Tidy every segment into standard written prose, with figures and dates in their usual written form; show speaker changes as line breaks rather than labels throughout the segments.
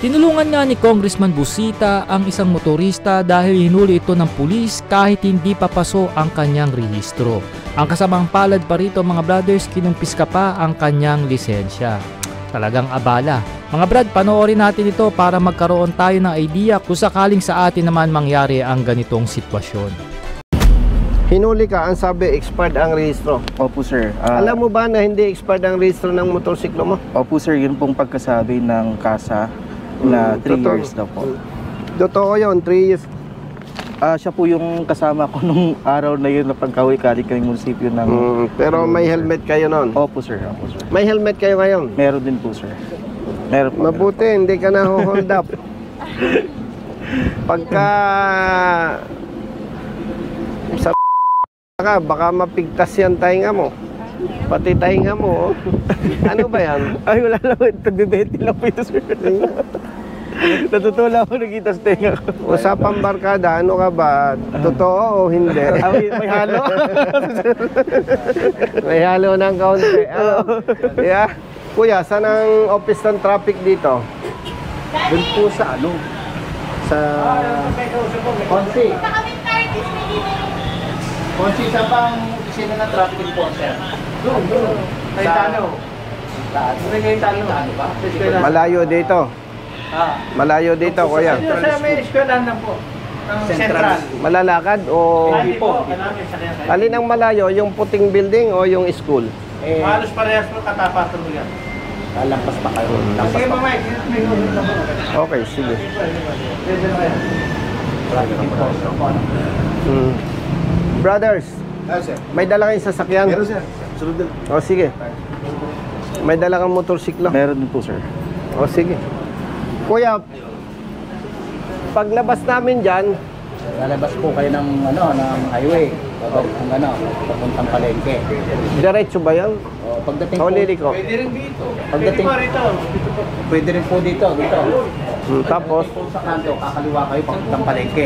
Tinulungan nga ni Congressman Busita ang isang motorista dahil hinuli ito ng pulis kahit hindi papaso ang kanyang rehistro. Ang kasamang palad pa rito mga brothers, kinumpiska pa ang kanyang lisensya. Talagang abala. Mga brad, panoorin natin ito para magkaroon tayo ng idea kung sakaling sa atin naman mangyari ang ganitong sitwasyon.
Hinuli ka, ang sabi expired ang rehistro.
Opo sir.
Alam mo ba na hindi expired ang rehistro ng motorsiklo mo?
Opo sir, yun pong pagkasabi ng kasa na 3 years daw po.
Totoo yun, 3 years.
Siya po yung kasama ko nung araw na yun na pagkawi-kali kaming munisipyo ng...
Pero may helmet kayo nun?
Opo sir, opo sir.
May helmet kayo ngayon?
Meron din po sir. Meron po.
Mabuti, hindi ka na hold up. Pagka... sa ka, baka mapigtas yan tainga mo. Pati tainga mo. Ano ba yan?
Ay wala lang, tagbibeti lang po ito sir. Natutula ako nakita sa tenga ko.
Usapang barkada, ano ka ba? Totoo o hindi?
May halo.
May halo ng kaunti. Yeah. Kuya, saan ang office ng traffic dito?
Doon po sa ano? Sa... Konsi. Konsi, sa pang isina ng traffic enforcer. Doon. Taytano. Taytano ba?
Malayo dito. Malayo dito, kuya.
May eskwelahan lang po. Central.
Malalakad o...
Hindi po.
Alin ang malayo? Yung puting building o yung school?
Halos parehas po katapatan mo yan.
Lampas pa kayo.
Sige po, Mike.
Okay, sige. Brothers, may dala kayong sasakyan?
Meron sir. Sunod din.
O sige. May dala kang motorsiklo?
Meron din po sir.
O sige. Kuya, paglabas namin dyan,
Lalabas po kayo ng ano ng highway. Ng ano, papuntang Palengke.
diretso ba yan?
Pagdating
O
po,
liliko?
Pwede rin dito.
Pagdating, pwede rin po dito.
Tapos,
Po sa kanto, kakaliwa kayo papuntang Palengke.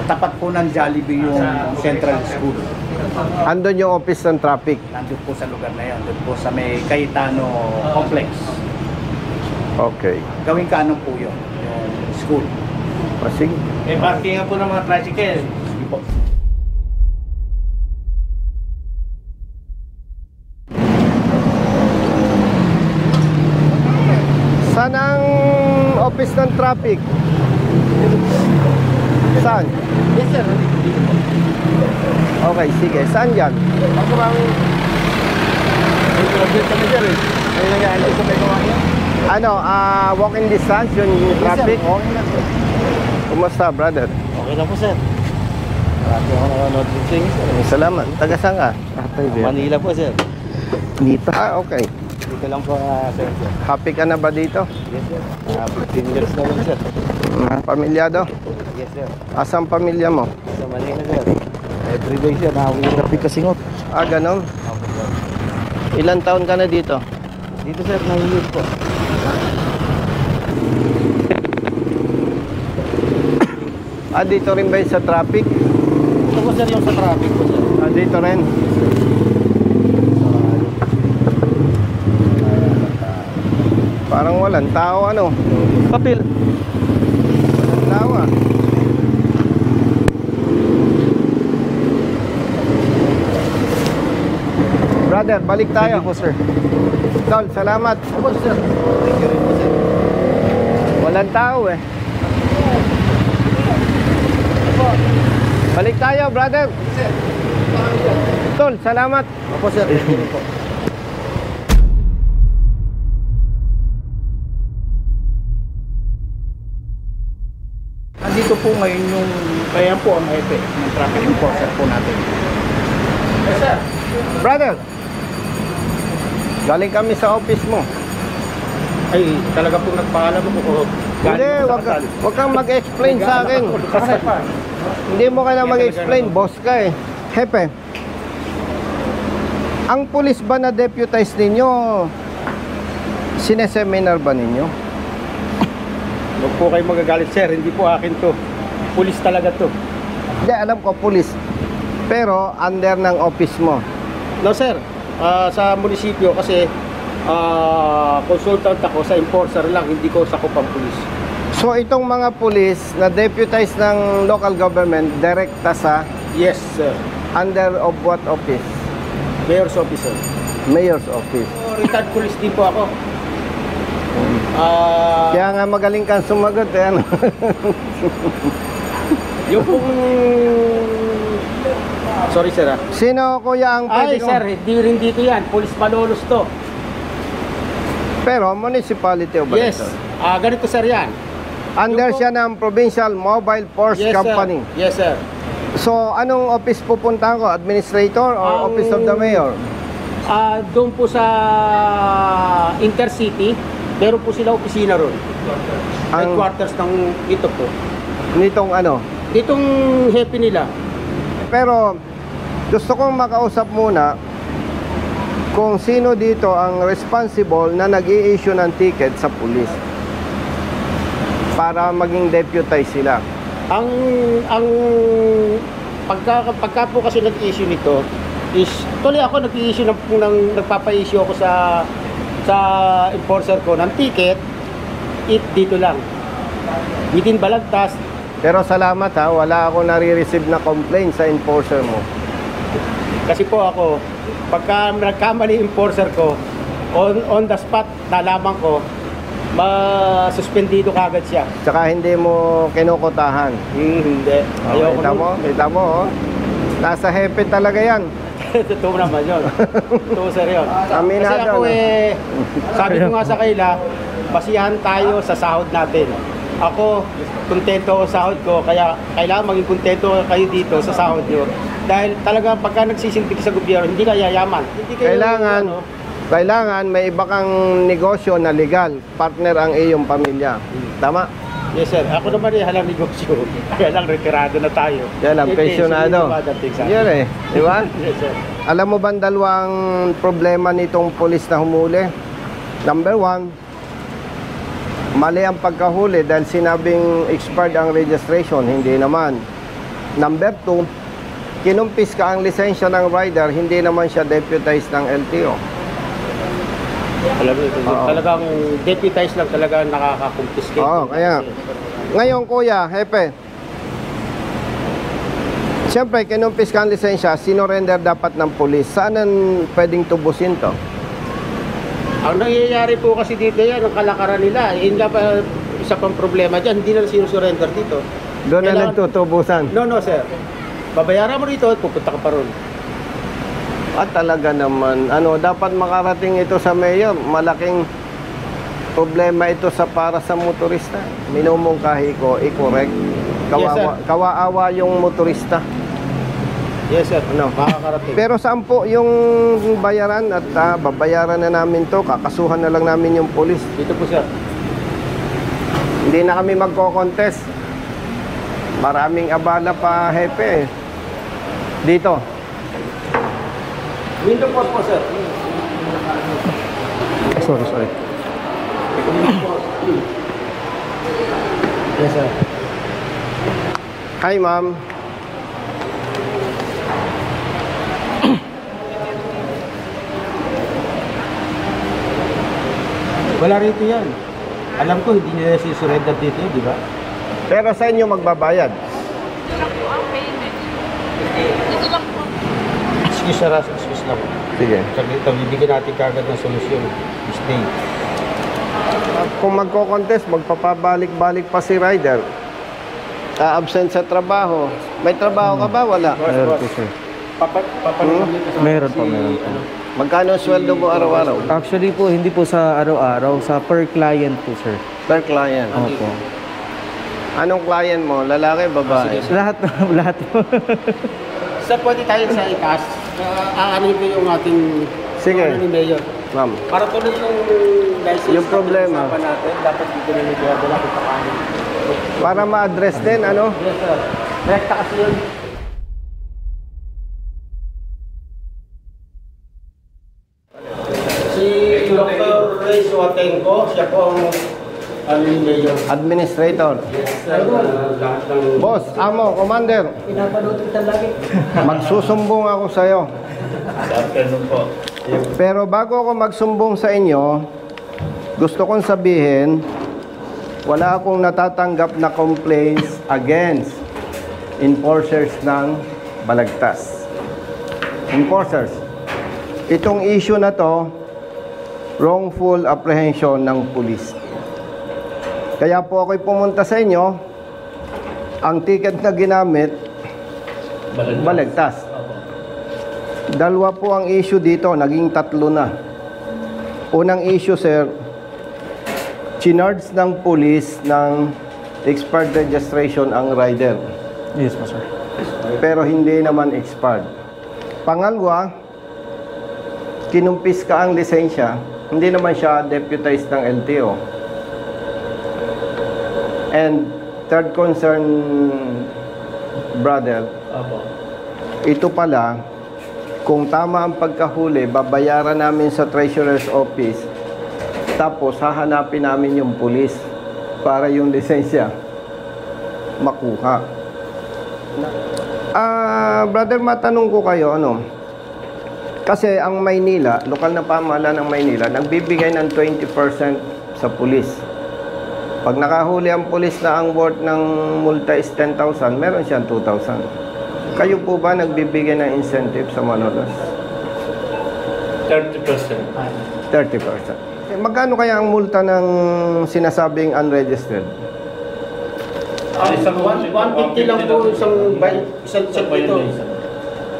Tapat po ng Jollibee yung Central School.
andun yung office ng traffic.
Nandun po sa lugar na yun. Doon po sa may Cayetano Complex.
Okay.
Gawing kanon po yun. Yung school.
O sige.
May parking nga po ng mga tricycle.
Sige po.
Saan ang office ng traffic? Saan?
Yes sir.
Okay, sige. Saan yan?
Ako bang... Ay nag-aalis sa may gawa niya?
Ano, walking distance yung traffic?
Okay lang sir.
Kumusta, brother?
Okay lang po sir. Marami ako nanonood din sa inyo sir.
Salamat. Taga saan ka?
Manila po sir.
Dito. Okay.
Dito lang po sir.
Happy ka na ba dito?
Yes sir. 15 years na rin sir.
Pamilyado?
Yes sir.
Asang pamilya mo?
Sa Manila sir. Everyday sir, nakawirap yung kasingot.
Ganon. Ilan taon ka na dito?
Dito sir, nahihil po.
Dito rin ba yun sa traffic?
Ito po sir yung sa traffic po sir.
Dito rin. Parang walang tao, ano?
Papel.
Walang tao, Brother, balik tayo.
Thank you po sir.
Tol, salamat.
Opo sir. Thank you rin po sir.
Walang tao eh. Balik tayo, brother. Tol, salamat.
Opo sir. Thank you rin po. Nandito po ngayon yung kaya po ang hepe ng traffic enforcer po natin. Yes sir.
Brother, galing kami sa office mo.
Ay, talaga po nagpaalam ako.
Hindi, wag kang mag-explain sa akin. Hindi mo ka na mag-explain, boss ka eh. Hepe, ang pulis ba na deputize ninyo, sineseminar ba ninyo?
Huwag po kayo magagalit sir, hindi po akin to. Pulis talaga to.
Hindi, alam ko, pulis. Pero, under ng office mo.
No sir, sa munisipyo kasi consultant ako sa enforcer lang, hindi ko sakop ang pulis.
So itong mga pulis na deputized ng local government, direkta sa
Yes, sir.
under of what office?
Mayor's officer.
Mayor's office.
Retired police din po ako.
Kaya nga magaling kang sumagot eh, ano?
Yung pong... Sorry, sir.
Sino kuya ang
Ay,
pwede
sir, hindi rin dito yan. Police Malolos to.
Pero municipality of
Yes.
Baliton.
Ganito, sir, yan.
Under
Yung po-
siya ng Provincial Mobile Force
Yes,
Company.
sir. Yes, sir.
So, anong office pupuntahan ko? Administrator or Office of the Mayor?
Doon po sa Intercity, meron po sila opisina ron.
Ang-
Headquarters ng ito po.
Nitong ano?
Itong happy nila.
Pero, gusto kong makausap muna kung sino dito ang responsible na nag-i-issue ng ticket sa pulis para maging deputize sila.
Ang pagka po kasi nag-issue nito is tuloy ako nag-issue ng nagpapa-issue ako sa enforcer ko ng ticket dito lang within Balagtas.
Pero salamat ha, wala akong nare-receive na complaint sa enforcer mo.
Kasi po ako pagka nagkamali enforcer ko on the spot nalaman ko masuspendido kagad siya.
Tsaka hindi mo kinukutahan.
Hindi.
Oh, kita mo, oh. Nasa hepe talaga yan.
Totoo naman yun. Totoo, sir, yun.
Aminado,
Kasi ako
no?
sabi ko nga sa kanila, basihan tayo sa sahod natin. Ako, kontento ako sa sahod ko, kaya kailangan maging kontento kayo dito sa sahod nyo. Dahil talaga pagka nagsisintik sa gobyerno, hindi ka yayaman. Hindi kayo,
Kailangan may iba kang negosyo na legal. Partner ang iyong pamilya. Tama?
Yes, sir. Ako naman halang negosyo. Kaya lang, retirado na tayo.
Kaya lang, pensyonado. Yan eh. Di ba?
Yes, sir.
Alam mo ba ang dalawang problema nitong pulis na humuli? Number 1, mali ang pagkahuli dahil sinabing expired ang registration. Hindi naman. Number 2, kinumpis ka ang lisensya ng rider, hindi naman siya deputized ng LTO.
Alam mo,
Oo.
talagang deputized lang talaga nakaka-confiscate.
Oo, kaya. Ngayon, kuya, hepe. Siyempre, kinumpis ka ang lisensya, sinorender dapat ng pulis. Saan ang pwedeng tubusin to?
Ang nangyayari po kasi dito yan, ang kalakaran nila. Yun nga pa, isa pang problema dyan, hindi na sinusurrender dito.
Doon na
Kailangan-
nagtutubusan.
No, sir. Babayaran mo rito at pupunta ka pa ron.
At talaga naman, dapat makarating ito sa mayor. Malaking problema ito para sa motorista. Minumungkahi ko, i-correct.
Yes,
Kawaawa yung motorista.
Yes, sir.
Ano?
Makakarating.
Pero saan po yung bayaran at babayaran na namin to, kakasuhan na lang namin yung polis.
Dito po, sir.
Hindi na kami magko-contest. Maraming abala pa, hepe. Dito.
Window post po, sir.
Sorry.
Yes, sir.
Hi, ma'am.
Wala rito yan. Alam ko, hindi nila sinusurrender dito, di ba?
Pero sa inyo magbabayad.
Ito lang po ang payment. Ito lang po.
Excuse, sir. Excuse lang.
Sige.
Saglit, bibigyan natin kagad ng solusyon. This day.
Kung magko-contest, magpapabalik-balik pa si rider. Absent sa trabaho. May trabaho ka ba? Wala.
Meron po, sir.
Meron po, meron po.
Magkano ang sweldo mo araw-araw?
Actually po, hindi po sa araw-araw, sa per client po, sir.
Per client.
Opo.
Anong client mo? Lalaki, babae?
Lahat, lahat po.
Sir, pwede tayo sa ikas. Aanin ko yung ating
Sige.
ni Mayor.
Ma'am.
Para tuloy yung license
Yung problema.
na natin, dapat dito na nagdala ko pa kanin.
Para ma-address din,
Yes, sir. Rekta kasi yun. Si Dr. Ray Suatenco, siya po ang Mayor.
Administrator.
Yes, sir. Lahat ng...
Boss, amo, commander.
Pinapanood kita lagi.
Magsusumbong ako sa'yo.
Sa afternoon po.
Pero bago ako magsumbong sa inyo, gusto kong sabihin, wala akong natatanggap na complaints against enforcers ng Balagtas. Enforcers. Itong issue na to, wrongful apprehension ng pulis. Kaya po ako'y pumunta sa inyo, ang ticket na ginamit, Balagtas. Dalawa po ang issue dito, naging 3 na. Unang issue, sir, chinards ng pulis ng expired registration ang rider.
Yes po, sir.
Pero hindi naman expired. Pangalawa, kinumpis ka ang lisensya, hindi naman siya deputized ng LTO. And third concern, brother, ito pala, kung tama ang pagkahuli, babayaran namin sa Treasurer's Office, tapos hahanapin namin yung pulis para yung lisensya makuha. Brother, matanong ko kayo, ano? Kasi ang Maynila, lokal na pamahalaan ng Maynila, nagbibigay ng 20% sa pulis. Pag nakahuli ang pulis na ang worth ng multa is 10,000, meron siyang 2,000. Kayo po ba nagbibigay ng incentive sa manolos?
30%.
30%. Magkano kaya ang multa ng sinasabing unregistered?
Isang 150 lang po isang check ito.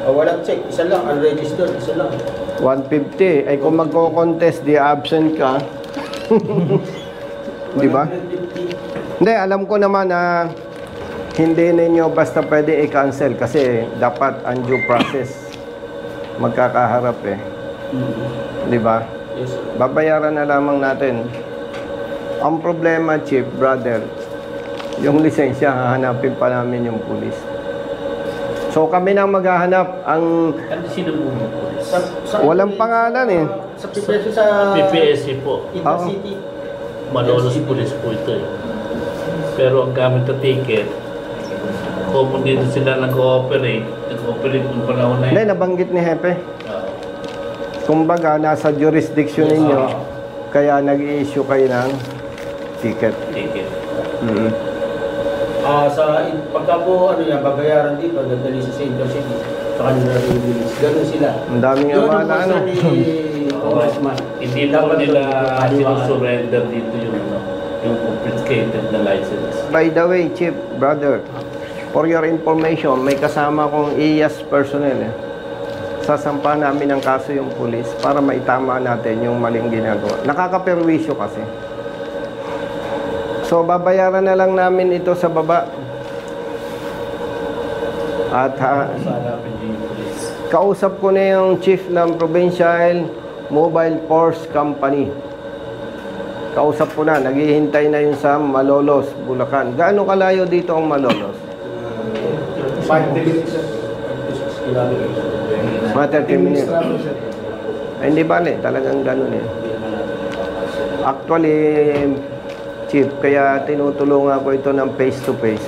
Walang check, isa lang, unregistered, isa lang.
150. Ay kung magko-contest, di absent ka. Di ba? Hindi, alam ko naman na hindi ninyo basta pwede i-cancel kasi dapat ang due process magkakaharap eh. Di ba?
Yes, sir.
Babayaran na lamang natin. Ang problema, Chief, brother, yung lisensya, hahanapin pa namin yung pulis. So kami nang maghahanap ang
Sino po mo po?
walang pangalan eh.
Sa PPSC sa
PPSC po.
Intercity.
Malolos Police po ito eh. Pero ang gamit na ticket, kung dito sila nag-ooperate nung panahon na
Hindi,
yun.
nabanggit ni Hepe.
Ah,
Kumbaga, nasa jurisdiction ninyo, kaya nag-i-issue kayo ng ticket.
ticket.
Pagka po babayaran dito, dadali sa Intercity. Sa kanila release. Ganun sila.
Ang daming abala, ano?
Congressman.
Hindi po nila sinusurrender dito yung confiscated na license.
By the way, Chief, brother, for your information, may kasama kong IAS personnel eh. Sasampa namin ang kaso yung pulis para maitama natin yung maling ginagawa. Nakakaperwisyo kasi. So, babayaran na lang namin ito sa baba. At kausap ko na yung chief ng Provincial Mobile Force Company. Kausap ko na, naghihintay na yun sa Malolos, Bulacan. Gaano kalayo dito ang Malolos?
5 minutes.
Mga 30 minutes. Ay, hindi bale, talagang ganun eh. Actually, Chief, kaya tinutulungan ko ito ng face-to-face.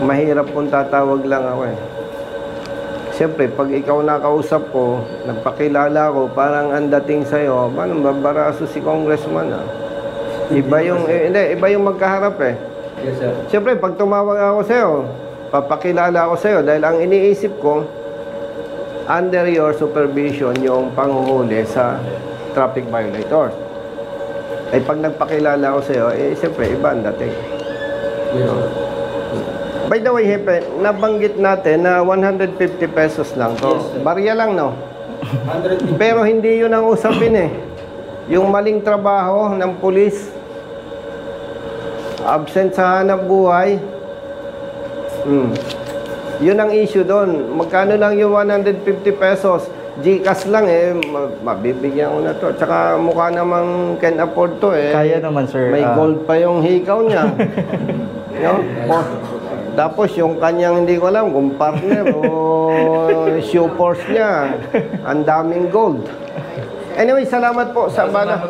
Mahirap kung tatawag lang ako eh. Siyempre, pag ikaw nakausap ko, nagpakilala ko, parang ang dating sa'yo, paano babaraso si congressman ah? Iba yung, iba yung magkaharap eh.
Yes, sir.
Siyempre, pag tumawag ako sa'yo, papakilala ako sa'yo dahil ang iniisip ko, under your supervision yung panghuhuli sa traffic violators. Ay pag nagpakilala ako sa'yo, siyempre, iba ang dating.
Yes, sir.
By the way, Hepe, nabanggit natin na 150 pesos lang to.
Yes, sir.
Barya lang, no?
150.
Pero hindi yun ang usapin eh. Yung maling trabaho ng pulis, absent sa hanap buhay, yun ang issue doon. Magkano lang yung 150 pesos? Gcash lang eh, mabibigyan ko na to. Tsaka mukha namang can afford to eh.
Kaya naman, sir.
May gold pa yung hikaw niya. No? Tapos yung kanyang hindi ko alam kung partner o shoe force niya, ang daming gold. Anyway, salamat po sa bala.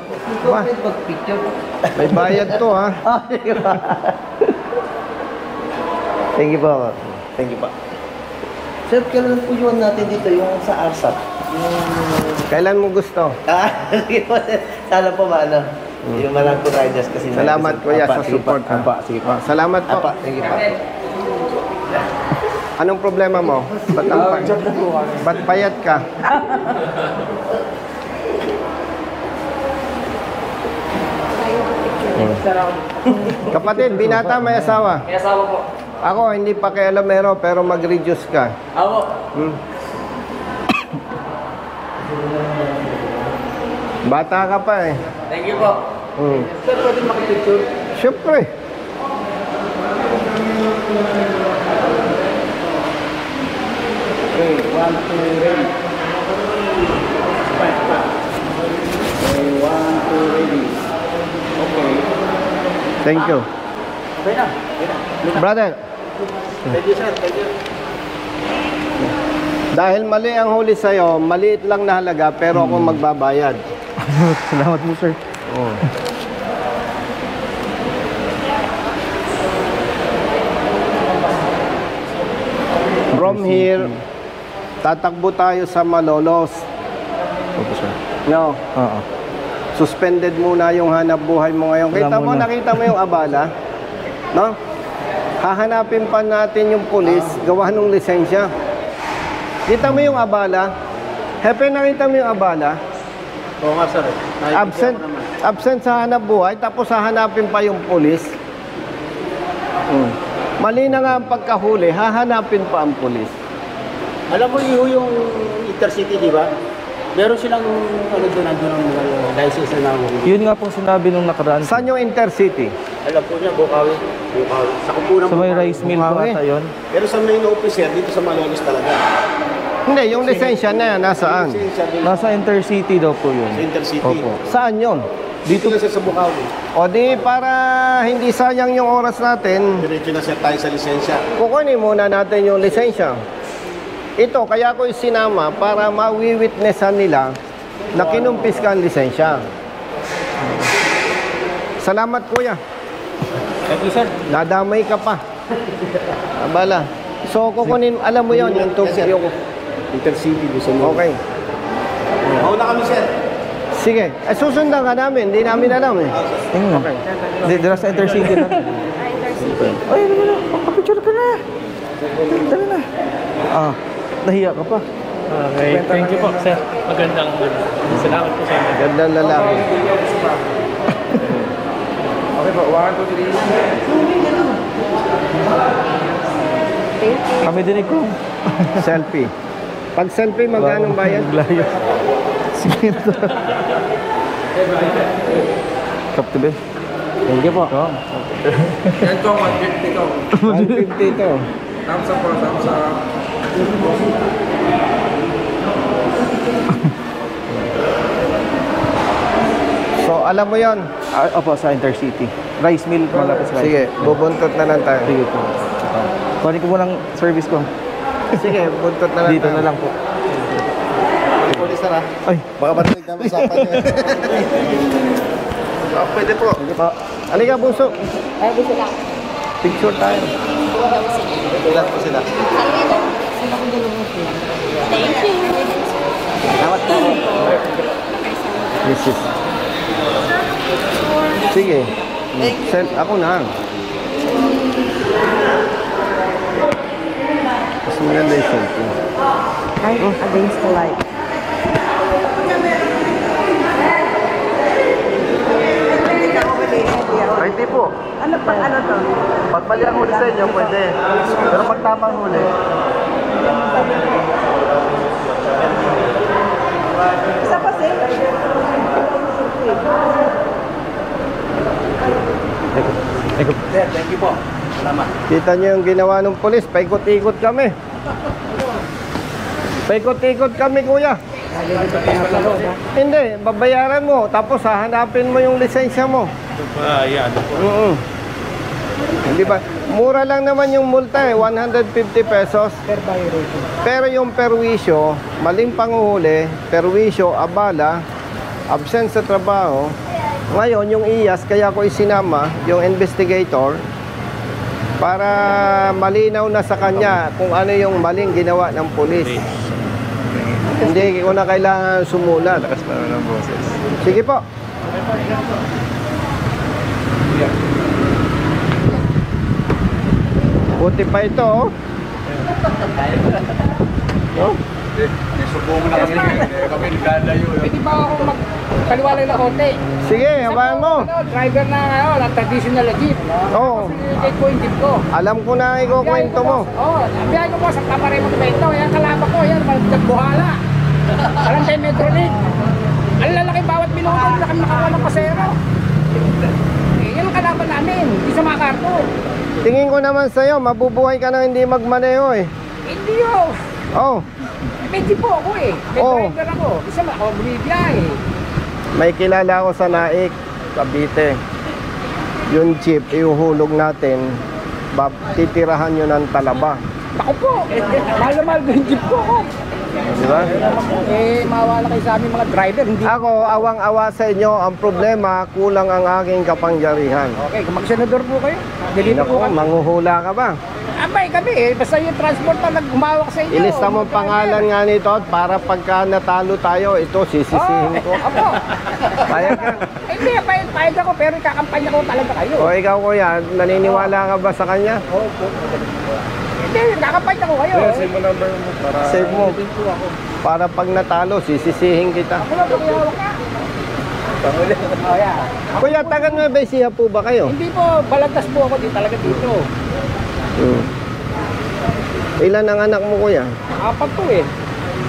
May bayad to ha.
Thank you po.
Thank you pa.
Sir, kailan po yun natin dito yung sa ARSAT?
Kailan mo gusto?
Sige po, sir. Sana po maano. Yung Malangko Riders kasi.
Salamat kuya sa support.
Sige po.
Salamat po.
Sige po.
Anong problema mo? Ba't payat ka? Kapatid, binata, may asawa?
May asawa po.
Ako, hindi pa kay alamero, pero mag-reduce ka.
Ako.
Bata ka pa eh.
Thank you po.
Sir, pwede makipicture?
Siyempre.
Okay, 1, 2, ready. Okay, 1, 2, ready. Okay.
Thank you.
Okay na.
Brother,
Thank you, sir. Thank you.
dahil mali ang huli sa'yo, maliit lang na halaga, pero ako magbabayad.
Salamat po, sir.
From here, tatakbo tayo sa Malolos.
Opo, sir.
No,
Oo.
suspended muna yung hanap buhay mo ngayon. Kita mo, nakita mo yung abala? No? Hahanapin pa natin yung pulis, gawa ng lisensya. Kita mo yung abala? Hepe, nakita mo yung abala?
Oo nga, sir.
Absent, absent sa hanap buhay, tapos hahanapin pa yung pulis. Mali na nga ang pagkahuli, hahanapin pa ang pulis.
Alam mo yung Intercity, di ba? Meron silang ano doon, nandun ang license na nahuhuli.
Yun nga po sinabi nung nakaraan.
Saan yung Intercity?
Alam po niya, Bukawi. Bukawi. Sa kupunan
Sa may rice mill po
Bukawi.
ata yun.
Pero sa main officer, dito sa Malolos talaga.
Hindi, yung lisensya na yan, nasaan?
Nasa Intercity daw po yun.
Sa Intercity.
Opo.
Saan yun?
Dito na siya sa Bukawi.
O di, para hindi sayang yung oras natin,
Diretso na siya tayo sa lisensya.
kukunin muna natin yung lisensya. Ito, kaya ko sinama para mawi-witnessan nila na kinumpis ka ang lisensya. Salamat, kuya.
Thank you, sir.
Nadamay ka pa. Abala. So, kukunin, alam mo yun, yung yung...
Intercity, gusto mo.
Okay.
Mauna kami, sir.
Sige. Susundan ka namin. Hindi namin alam eh.
Okay. Dira sa Intercity na. Ay, ano na? Pakapicture ka na. Dali na. Nahiya ka pa.
Okay, thank you po, sir. Magandang salamat po sa inyo.
Gandang lalaki.
Okay po, 1, 2, 3. Kami dinig ko.
Selfie. Pag selfie, magkano bayad?
Layo. Sige ito. Kapte be.
Thank you po.
Yan to, 150 to.
150 ito.
Thumbs up po, thumbs up.
So, alam mo yon.
Opo, sa Intercity. Rice mill, malapit sa rice.
Sige, bubuntot na lang tayo.
Sige po. Kunin ko muna ang service ko.
Sige, buntot na lang
Dito
tayo.
na lang po.
Police, sir, ha?
Ay,
Baka batinig na usapan niyo.
Pwede po. Halika, buso.
Ay, gusto lang.
Picture tayo.
Ilan po sila?
Thank you.
Mrs. Sige. Ako na. Mas maganda yung selfie.
Ay, against the light.
Ay, di po.
Ano pa, ano to?
Pag mali ang huli sa inyo, pwede. Pero pag tamang huli,
Isa pa, sir.
Sir, thank you po. Salamat.
kita nyo yung ginawa ng polis. Paikot-ikot kami. Paikot-ikot kami, kuya. Hindi, babayaran mo. Tapos hahanapin mo yung lisensya mo.
Yan.
Hindi ba? Mura lang naman yung multa eh, 150 pesos. Pero yung perwisyo, maling panguhuli, perwisyo, abala, absent sa trabaho. Ngayon, yung IAS, kaya ko isinama, yung investigator, Para malinaw na sa kanya kung ano yung maling ginawa ng pulis. Hindi ko na kailangan sumulat.
Lakas pa ng boses.
Sige po. Buti pa ito, oh. Oh.
Subong na kami nagdalayo.
Pwede ba ako magkaliwalay na konti?
Sige, habayan mo.
Driver na traditional jeep.
Oo.
Sinilitake ko yung jeep ko.
Alam ko na ang ikukwento mo.
Oo, biyahe ko po sa Camarero Monumento. Yan, kalaba ko. Yan, nagbuhala. Alam tayo Metrolink. Ang lalaki bawat minuto, na kami nakakuha ng pasero. Yan ang kalaban namin, hindi sa mga karto.
Tingin ko naman sa'yo, mabubuhay ka na hindi magmaneho eh.
Hindi yun.
Oh,
May jeep po ako eh. May
Oo.
driver ako. Isa ba ako bumibiyahe.
may kilala ako sa Naik, Cavite. Yung jeep, ihuhulog natin, titirahan nyo ng talaba.
Ako po, mahal na mahal ko yung jeep ko ako.
Di ba?
Eh, mawala kayo sa aming mga driver, hindi.
Ako, awang-awa sa inyo. Ang problema, kulang ang aking kapangyarihan.
Okay, kung mag-senador po kayo, delito po
Naku,
kami.
manghuhula ka ba?
Abay kami eh, basta yung transport na nag-umawak sa inyo.
Ilista mo ang pangalan nga nito at para pagka natalo tayo, ito sisisihin ko.
Opo.
Payag ka?
Hindi, payag ako, pero ikakampanya ko talaga kayo.
O ikaw kuya, naniniwala ka ba sa kanya?
Hindi, ikakampanya ko kayo.
Save mo number mo para...
Save mo. Para pag natalo, sisisihin kita.
Ako lang pagkiyawak ka. Oh, yeah.
Kuya, taga Nueva Ecija po ba kayo?
Hindi po, balagtas po ako din talaga dito.
Ilan ang anak mo kuya?
4 po eh.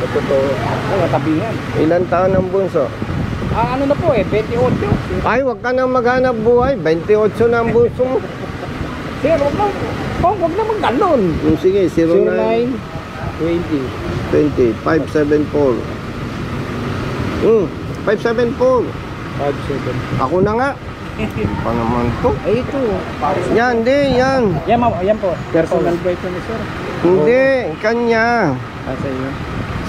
Totoo.
Ang natabihan.
Ilan taon ang bunso?
Ano na po eh, 28.
Ay, wag ka nang maghanap buhay. 28 na ang bunso mo.
Sir, huwag naman ganun.
Sige, 09
20.
20 574. 574.
5-7.
Ako na nga. Pa naman to.
Ay, ito.
Yan, di, yan.
Yan, ma'am. Yan po. Personal po ito ni sir.
Hindi, kanya.
Sa iyo.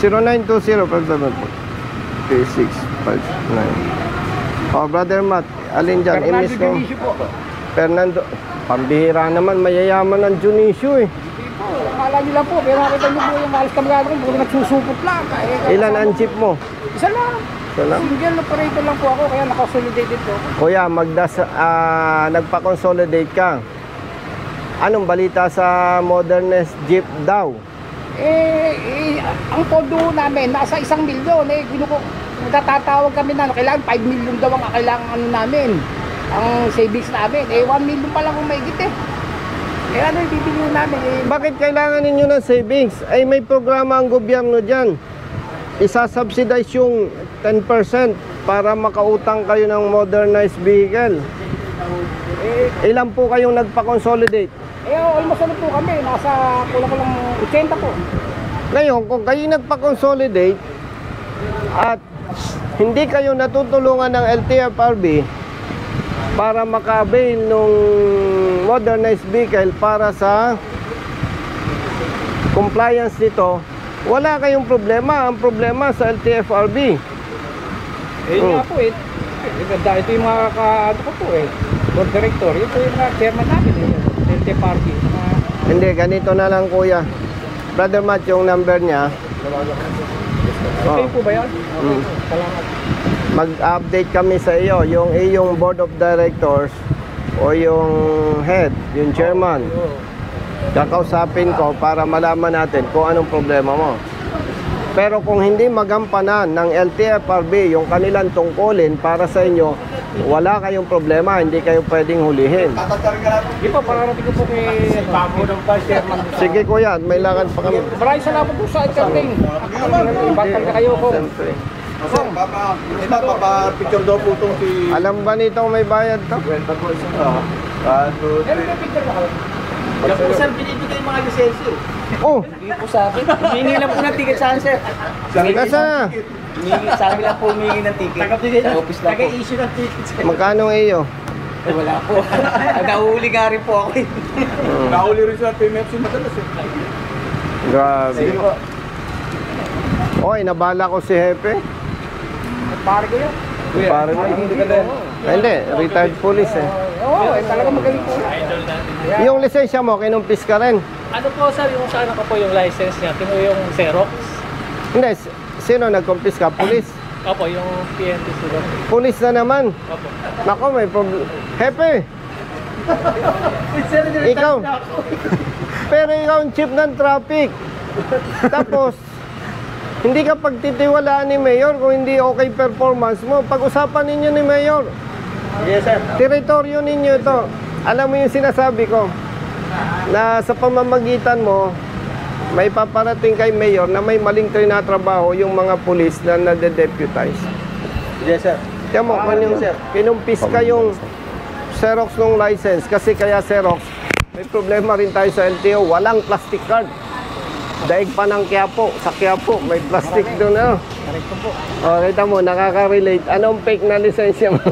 0920 574 3659. Oh, Brother Matt, alin dyan?
Fernando
Imis ko.
Dionisio po.
Fernando. Pambihira naman, mayayaman ng Dionisio eh.
Hindi po. Akala nyo lang po. Pero nakita nyo po yung alas kami gagawin. Puro nagsusupot lang.
Ilan ang jeep mo?
Isa lang.
Salam.
Single operator lang po ako. Kaya nakasolidated po.
Kuya, nagpa-consolidate ka. Anong balita sa modernist jeep daw?
Ang pondo namin, nasa 1 milyon. Nagtatawag kami na, kailangan 5 milyon daw ang kailangan ano namin. Ang savings namin. 1 milyon pa lang kung maigit eh. Ano yung bibili namin?
Bakit kailangan ninyo ng savings? Ay may programa ang gobyerno dyan. Isa-subsidize yung 10% para makautang kayo ng modernized vehicle. Ilan po kayong nagpa-consolidate?
Almost ano po kami, nasa kulang-kulang 80 po.
Ngayon, kung kayo nagpa-consolidate at hindi kayo natutulungan ng LTFRB para maka-avail ng modernized vehicle para sa compliance nito, wala kayong problema. Ang problema sa LTFRB.
Nga po eh. Ito yung mga ano ko po eh. Board director, ito yung mga chairman namin eh. LT Party.
Hindi, ganito na lang kuya. Brother Matt, yung number niya.
Okay po ba yan?
Salamat. Mag-update kami sa iyo, yung iyong board of directors o yung head, yung chairman. Kakausapin ko para malaman natin kung anong problema mo. Pero kung hindi magampanan ng LTFRB yung kanilang tungkulin para sa inyo, wala kayong problema, hindi kayo pwedeng hulihin.
Di po, pararating ko po kay bago ng chairman.
Sige kuya, may lakad pa kami.
Maraming salamat po sa attending. Ibatal ka kayo ko.
Siyempre.
Picture daw po itong si...
Alam ba nito may bayad to?
Picture ba kayo?
Yan po sir, binibigay mga lisensyo.
Oh,
Hindi po sa akin. Humingi lang po ng ticket sa akin sir.
nasa?
Sa amin lang po humingi ng ticket. Sa office lang po. Taga-issue ng ticket sir.
Magkano iyo?
Wala po. Nahuli nga rin po ako eh.
Nahuli rin sa PMFC madalas eh.
Grabe. Oy, nabala ko si Hepe.
Pare ko yun.
Pare mo. Hindi, retired police eh.
Oo, Oo, talaga magaling po.
Yung lisensya mo, kinumpis ka rin.
Ano po sir, yung sa anak ko po yung license niya, yung Xerox.
Hindi, sino nagkumpis ka? Pulis?
Opo, yung PNP siguro.
Pulis na naman.
Opo.
Nako, may problem. Hepe! Ikaw. Pero ikaw ang chief ng traffic. Tapos, hindi ka pagtitiwalaan ni Mayor kung hindi okay performance mo. Pag-usapan ninyo ni Mayor.
Yes, sir.
Teritoryo ninyo ito. Alam mo yung sinasabi ko, na sa pamamagitan mo, may paparating kay Mayor na may maling trinatrabaho yung mga pulis na nade-deputize.
Yes, sir.
Kaya mo, kung yung kinumpis ka yung Xerox ng license, kasi kaya Xerox, may problema rin tayo sa LTO, walang plastic card. Daig pa ng Quiapo, sa Quiapo, may plastic doon. O, kita mo, nakaka-relate. Anong fake na lisensya mo?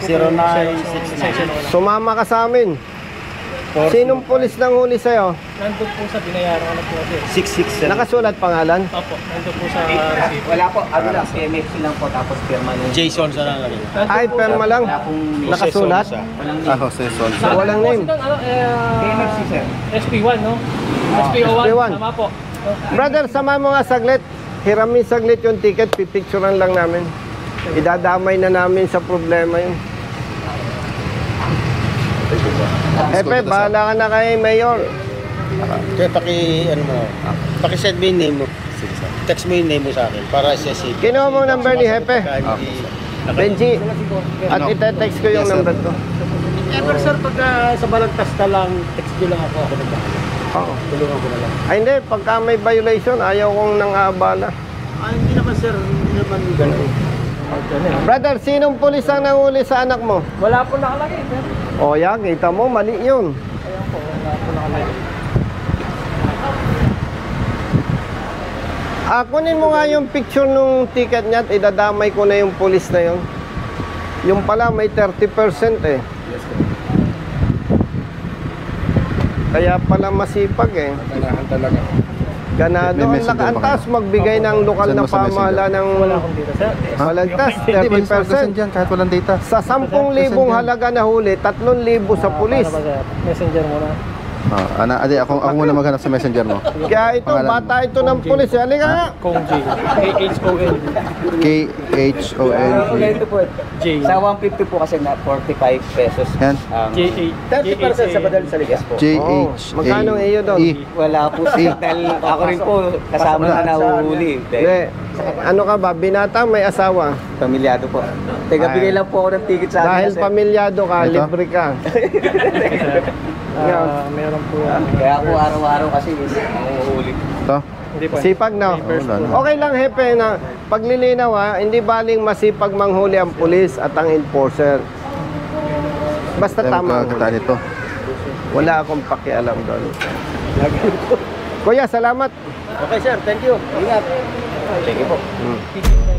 0969.
Sumama ka sa amin. Sinong pulis nang huli sa'yo?
Nandun po sa binayaran ko na po sir.
667.
Nakasulat pangalan?
Opo, nandun po sa receipt.
Wala po, ano lang, PMFC lang po, tapos pirma nung...
Jason sa lang lagi.
Ay, perma lang. Nakasulat?
Jose Sol.
Walang name.
PMFC, sir.
SP1, no? SP01,
SP1.
tama po.
Brother, sama mo nga saglit. Hiramin saglit yung ticket, pipicturean lang namin. Idadamay na namin sa problema yun. Epe, bahala ka na kay Mayor.
Kaya paki-send mo yung name mo. Text mo yung name mo sa akin para i-save.
Kinuha mo ang number ni Hepe. Benji, at ite-text ko yung number ko.
Ever sir, pagka sa balagtas ka lang, text nyo lang ako nagbahala.
Oo.
Tulungan ko na lang.
Ay hindi, pagka may violation, ayaw kong nang-aabala.
Hindi naman sir, hindi naman gano'n.
Brother, sinong pulis ang nanguli sa anak mo?
Wala po nakalagay, sir.
O yan, kita mo, mali yun.
Ayan po, wala po nakalagay.
Kunin mo nga yung picture nung ticket niya at idadamay ko na yung pulis na yun. Yung pala may 30% eh. Kaya pala masipag eh.
Ganahan talaga.
Ganado ang
messenger ba
taas magbigay ng lokal
Send
na
mo sa
pamahala ng
Wala akong dito, sir.
malagtas,
Hindi, mag send
30%.
dyan kahit walang data.
Sa 10,000 halaga na huli, 3,000 sa pulis.
Para messenger muna.
Adi, ako muna maghanap sa messenger mo.
Kaya ito,
Pangalan.
bata ito ng pulis. Halika nga.
Kong J. K-H-O-N.
K-H-O-N.
Ito po,
J.
sa 150 po kasi na 45 pesos.
Yan.
J-A.
30% sa badal sa ligas po.
Oh, magkano ang iyo doon?
Wala po sir, dahil ako rin po kasama na nahuhuli.
Hindi. Ano ka ba? Binata, may asawa.
Pamilyado po. Teka, bigay lang po ako ng ticket sa
Dahil
sir.
pamilyado ka,
Ito?
libre ka.
Meron po yan.
Kaya ako araw-araw kasi nahuhuli.
Ito.
Hindi po.
Sipag na.
Wala na.
Okay lang, Hepe, na paglilinaw ha, hindi baling masipag manghuli ang pulis at ang enforcer. Basta tama ang huli.
Kataan ito.
Wala akong pakialam doon. Kuya, salamat.
Okay sir, thank you. Ingat.
Sige po.
Hmm.